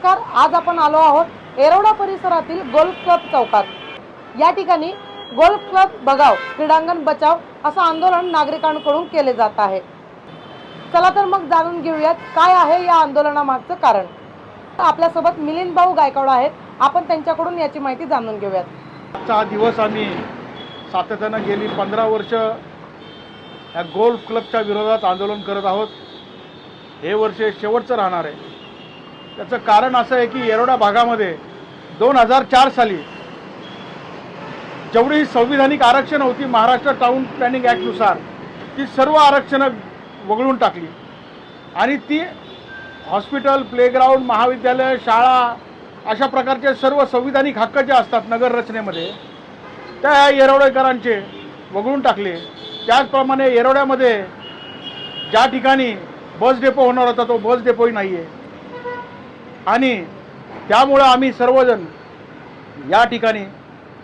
आज आपण आलो आहोत येरवडा परिसरातील गोल्फ क्लब चौकात। या ठिकाणी गोल्फ क्लब बगाव क्रीडांगण बचाव असं आंदोलन नागरिकांकडून केले जात आहे। चला तर मग जाणून घेऊयात काय आहे या आंदोलनामागचं कारण। आपल्यासोबत मिलिंद भाऊ गायकवाड आहेत, आपण त्यांच्याकडून याची माहिती जाणून घेऊयात। आजचा दिवस आम्ही सातत्यानं गेली 15 वर्ष या गोल्फ क्लबच्या विरोधात आंदोलन करत आहोत। हे वर्ष शेवटचं राहणार आहे। त्याचं कारण असं आहे की येरवडा भागामध्ये 2004 साली जेवढी संविधानिक आरक्षण होती महाराष्ट्र टाउन प्लॅनिंग ॲक्टनुसार ती सर्व आरक्षणं वगळून टाकली आणि ती हॉस्पिटल, प्लेग्राऊंड, महाविद्यालय, शाळा अशा प्रकारचे सर्व संविधानिक हक्क जे असतात नगर रचनेमध्ये त्या येरवडेकरांचे वगळून टाकले। त्याचप्रमाणे येरवड्यामध्ये ज्या ठिकाणी बस डेपो होणार होता तो बस डेपोही नाही आहे आणि त्यामुळे आम्ही सर्वजण या ठिकाणी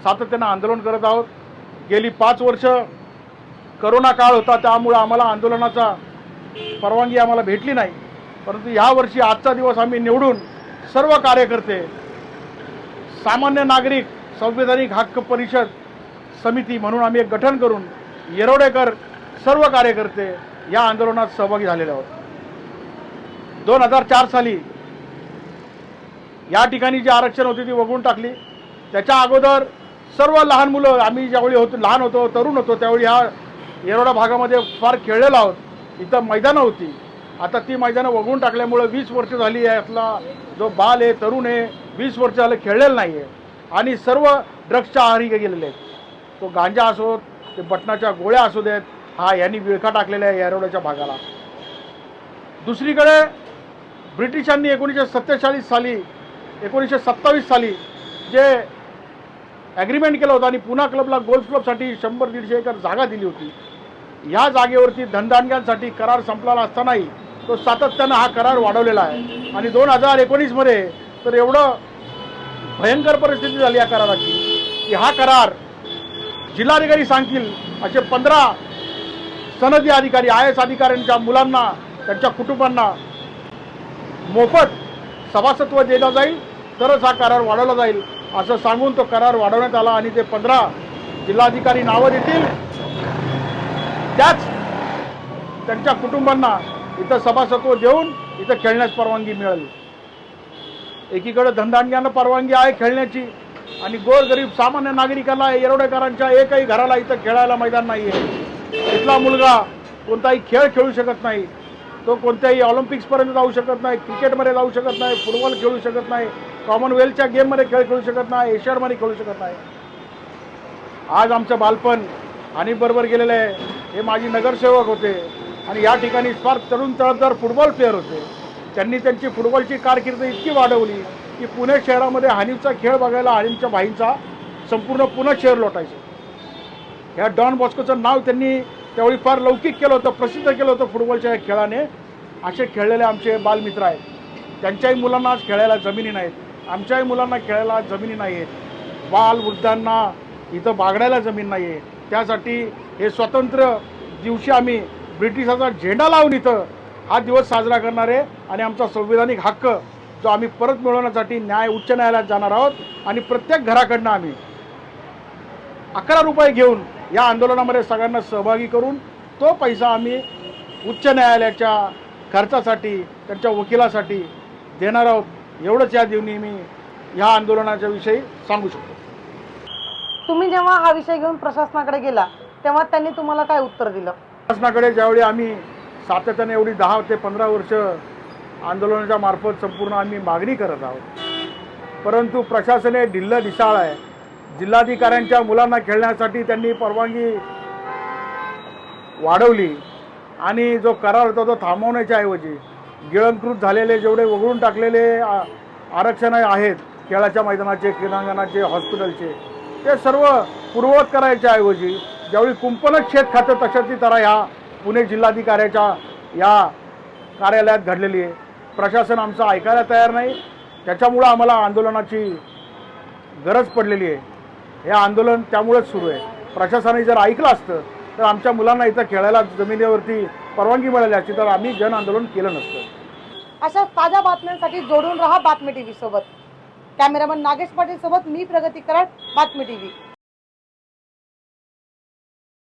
सातत्यानं आंदोलन करत आहोत। गेली 5 वर्ष करोना काळ होता, त्यामुळे आम्हाला आंदोलनाचा परवानगी आम्हाला भेटली नाही, परंतु या वर्षी आजचा दिवस आम्ही निवडून सर्व कार्यकर्ते, सामान्य नागरिक, संविधानिक हक्क परिषद समिती म्हणून आम्ही एक गठन करून येरवडेकर सर्व कार्यकर्ते या आंदोलनात सहभागी झालेले आहोत। 2004 साली या ठिकाणी जी आरक्षण होती ती वगळून टाकली। त्याच्या अगोदर सर्व लहान मुलं आम्ही ज्यावेळी लहान होतो, तरुण होतो, त्यावेळी ह्या येरवडा भागामध्ये फार खेळलेलो आहोत। इथं मैदानं होती, आता ती मैदानं वगळून टाकल्यामुळे 20 वर्ष झाली यातला जो बाल आहे, तरुण आहे, 20 वर्ष झालं खेळलेलं नाही आहे आणि सर्व ड्रग्सच्या आहारी गेलेले आहेत। तो गांजा असो, ते बटनाच्या गोळ्या असू देत, हा यांनी विळखा टाकलेला आहे येरवड्याच्या भागाला। दुसरीकडे ब्रिटिशांनी 1927 साली जे ॲग्रीमेंट केलं होतं आणि पुणा क्लबला गोल्फ क्लबसाठी 100-150 एकर जागा दिली होती। या जागेवरती धनदांडग्यांसाठी करार संपलेला असतानाही तो सातत्यानं हा करार वाढवलेला आहे आणि 2019मध्ये तर एवढं भयंकर परिस्थिती झाली या कराराची की हा करार जिल्हाधिकारी सांगतील असे 15 सनदी अधिकारी, IAS अधिकाऱ्यांच्या मुलांना, त्यांच्या कुटुंबांना मोफत सभासत्व दिलं जाईल तरच हा करार वाढवला जाईल असं सांगून तो करार वाढवण्यात आला आणि ते 15 जिल्हाधिकारी नावं देतील, त्याच त्यांच्या कुटुंबांना इथं सभासत्व देऊन इथं खेळण्यास परवानगी मिळाली। एकीकडे धनदांडग्यांना परवानगी आहे खेळण्याची आणि गोरगरीब सामान्य नागरिकाला, येरवडेकरांच्या एकही घराला इथं खेळायला मैदान नाही आहे। इथला मुलगा कोणताही खेळ खेळू शकत नाही, तो कोणत्याही ऑलिम्पिक्सपर्यंत जाऊ शकत नाही, क्रिकेटमध्ये जाऊ शकत नाही, फुटबॉल खेळू शकत नाही, कॉमनवेल्थच्या गेममध्ये खेळ खेळू शकत नाही, एशियाडमध्ये खेळू शकत नाही। आज आमचं बालपण आणि बरोबर गेलेलं आहे। हे माझी नगरसेवक होते आणि या ठिकाणी फार तरुण तळतदार फुटबॉल प्लेअर होते। त्यांनी त्यांची फुटबॉलची कारकीर्द इतकी वाढवली की पुणे शहरामध्ये हनीफचा खेळ बघायला हनीफच्या भाईंचा संपूर्ण पुणे शहर लोटायचं। ह्या डॉन बॉस्कोचं नाव त्यांनी त्यावेळी फार लौकिक केलं होतं, प्रसिद्ध केलं होतं फुटबॉलच्या खेळाने। असे खेळलेले आमचे बालमित्र आहेत, त्यांच्याही मुलांना आज खेळायला जमिनी नाहीत, आमच्याही मुलांना खेळायला जमिनी नाही आहेत, बालवृद्धांना इथं बागडायला जमीन नाही आहे। त्यासाठी हे स्वातंत्र्य दिवशी आम्ही ब्रिटिशाचा झेंडा लावून इथं हा दिवस साजरा करणार आहे आणि आमचा संविधानिक हक्क जो आम्ही परत मिळवण्यासाठी उच्च न्यायालयात जाणार आहोत आणि प्रत्येक घराकडनं आम्ही 11 रुपये घेऊन या आंदोलनामध्ये सगळ्यांना सहभागी करून तो पैसा आम्ही उच्च न्यायालयाच्या खर्चासाठी, त्यांच्या वकिलासाठी देणार आहोत। एवढंच या दिवशी मी ह्या आंदोलनाच्या विषयी सांगू शकतो। तुम्ही जेव्हा हा विषय घेऊन प्रशासनाकडे गेला तेव्हा त्यांनी तुम्हाला काय उत्तर दिलं? प्रशासनाकडे ज्यावेळी आम्ही सातत्याने एवढी 10 ते 15 वर्ष आंदोलनाच्या मार्फत संपूर्ण आम्ही मागणी करत आहोत, परंतु प्रशासन हे ढिल्लं ढिसाळ आहे। जिल्हाधिकाऱ्यांच्या मुलांना खेळण्यासाठी त्यांनी परवानगी वाढवली आणि जो करार होता तो थांबवण्याच्या ऐवजी गिळंकृत झालेले जेवढे वगळून टाकलेले आरक्षण आहेत खेळाच्या मैदानाचे, क्रीडांगणाचे, हॉस्पिटलचे, ते सर्व पूर्ववत करायच्या ऐवजी ज्यावेळी कुंपणच शेत खातं तशाची तऱ्हा ह्या पुणे जिल्हाधिकाऱ्याच्या या कार्यालयात घडलेली आहे। प्रशासन आमचं ऐकायला तयार नाही, त्याच्यामुळं आम्हाला आंदोलनाची गरज पडलेली आहे। हे आंदोलन त्यामुळेच सुरू आहे। प्रशासनाने जर ऐकलं असतं तर आमच्या मुलांना इथं खेळायला जमिनीवरती परवानगी मिळाली असती तर आम्ही जन आंदोलन केलं नसतं। अशा ताज्या बातम्यांसाठी जोडून राहा बातमी टीव्ही सोबत. कॅमेरामन नागेश पाटील सोबत मी प्रगती कराड, बातमी टीव्ही.